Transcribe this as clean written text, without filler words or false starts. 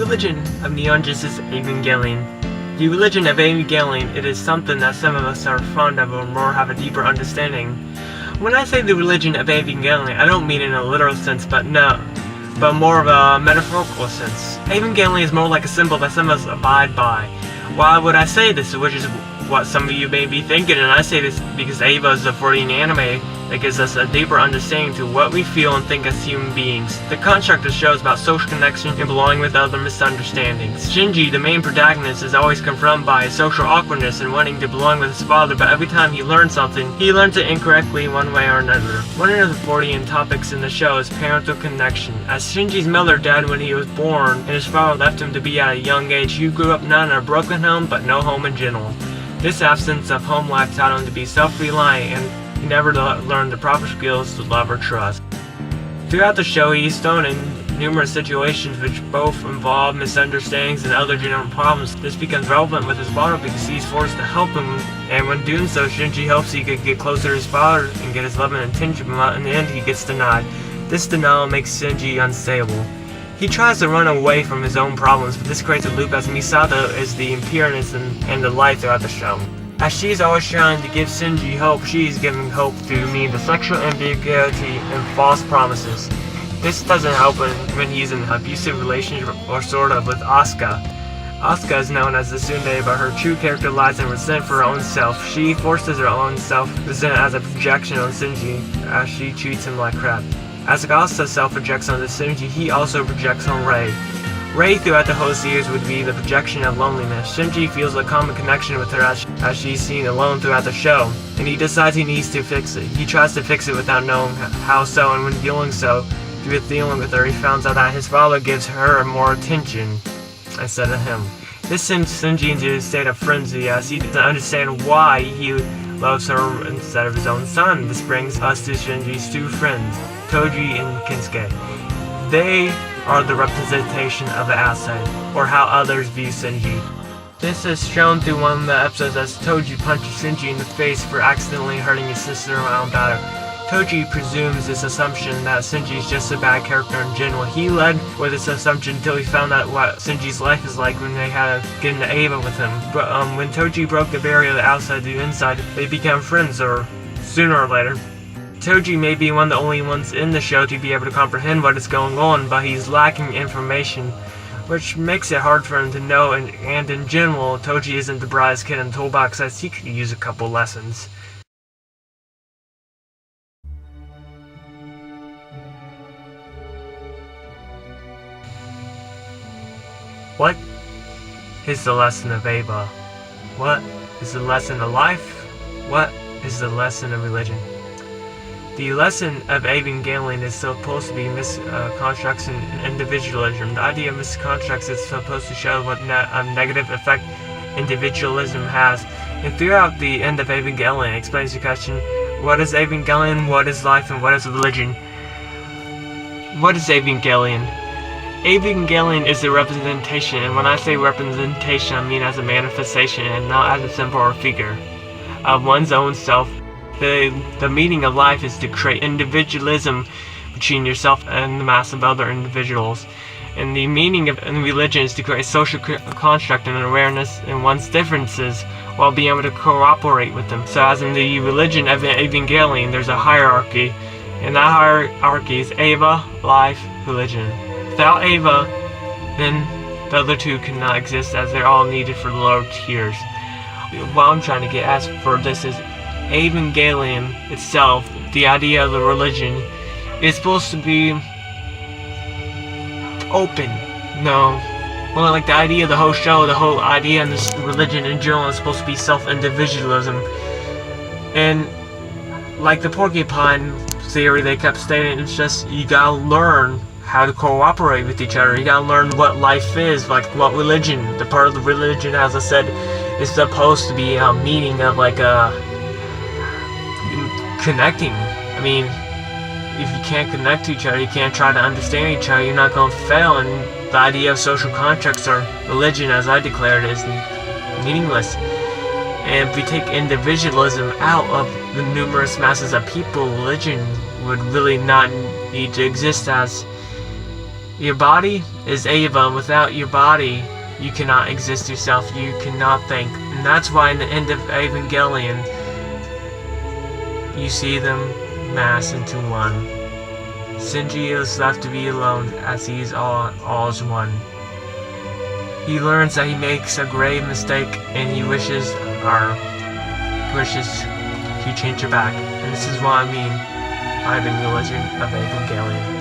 Religion of Neon Genesis Evangelion. The religion of Evangelion, it is something that some of us are fond of or more have a deeper understanding. When I say the religion of Evangelion, I don't mean in a literal sense, but more of a metaphorical sense. Evangelion is more like a symbol that some of us abide by. Why would I say this? Which is what some of you may be thinking, and I say this because Eva is a 40 anime that gives us a deeper understanding to what we feel and think as human beings. The construct of the show is about social connection and belonging with other misunderstandings. Shinji, the main protagonist, is always confronted by his social awkwardness and wanting to belong with his father, but every time he learns something, he learns it incorrectly one way or another. One of the 40 topics in the show is parental connection. As Shinji's mother died when he was born, and his father left him to be at a young age, he grew up not in a broken home, but no home in general. This absence of home life taught him to be self-reliant, and he never learned the proper skills to love or trust. Throughout the show, he is thrown in numerous situations which both involve misunderstandings and other general problems. This becomes relevant with his father because he's forced to help him, and when doing so, Shinji hopes he could get closer to his father and get his love and attention, but in the end he gets denied. This denial makes Shinji unstable. He tries to run away from his own problems, but this creates a loop as Misato is the appearance and the light throughout the show. As she is always trying to give Shinji hope, she is giving hope through means of sexual ambiguity and false promises. This doesn't help when he's in an abusive relationship or sort of with Asuka. Asuka is known as the tsundere, but her true character lies in resent for her own self. She forces her own self-resent as a projection on Shinji as she treats him like crap. As Asuka self-projects onto Shinji, he also projects on Rei. Rei throughout the whole series would be the projection of loneliness. Shinji feels a common connection with her as she's seen alone throughout the show, and he decides he needs to fix it. He tries to fix it without knowing how so, and when doing so, through dealing with her, he finds out that his father gives her more attention instead of him. This sends Shinji into a state of frenzy as he doesn't understand why he loves her instead of his own son. This brings us to Shinji's two friends, Toji and Kensuke. They are the representation of the outside, or how others view Shinji. This is shown through one of the episodes as Toji punches Shinji in the face for accidentally hurting his sister around about her. Toji presumes this assumption that Shinji is just a bad character in general. He led with this assumption until he found out what Shinji's life is like when they had to get into Eva with him. But when Toji broke the barrier of the outside to the inside, they became friends, or sooner or later. Toji may be one of the only ones in the show to be able to comprehend what is going on, but he's lacking information, which makes it hard for him to know, and in general, Toji isn't the brightest kid in the toolbox as he could use a couple lessons. What is the lesson of Eva? What is the lesson of life? What is the lesson of religion? The lesson of Evangelion is supposed to be misconstructs and individualism. The idea of misconstructs is supposed to show what negative effect individualism has. And throughout the end of Evangelion, it explains the question, what is Evangelion, what is life, and what is religion? What is Evangelion? Evangelion is a representation, and when I say representation, I mean as a manifestation and not as a symbol or figure of one's own self. The meaning of life is to create individualism between yourself and the mass of other individuals. And the meaning of religion is to create a social construct and awareness in one's differences while being able to cooperate with them. So as in the religion of Evangelion, there's a hierarchy, and that hierarchy is Eva, life, religion. Without Eva, then the other two cannot exist as they're all needed for the lower tiers. What I'm trying to get at for this is Evangelion itself, the idea of the religion, is supposed to be open. No. Well, like the idea of the whole show, the whole idea in this religion in general is supposed to be self-individualism. And like the porcupine theory they kept stating, it's just you gotta learn how to cooperate with each other. You gotta learn what life is, like what religion. The part of the religion, as I said, is supposed to be a meaning of like a connecting. I mean, if you can't connect to each other, you can't try to understand each other, you're not going to fail. And the idea of social contracts or religion, as I declared, is meaningless. And if we take individualism out of the numerous masses of people, religion would really not need to exist as Your body is Eva. Without your body, you cannot exist yourself. You cannot think. And that's why in the end of Evangelion, you see them mass into one. Shinji is left to be alone as he is all is one. He learns that he makes a grave mistake and he wishes he changed her back. And this is what I mean by the Religion of Evangelion.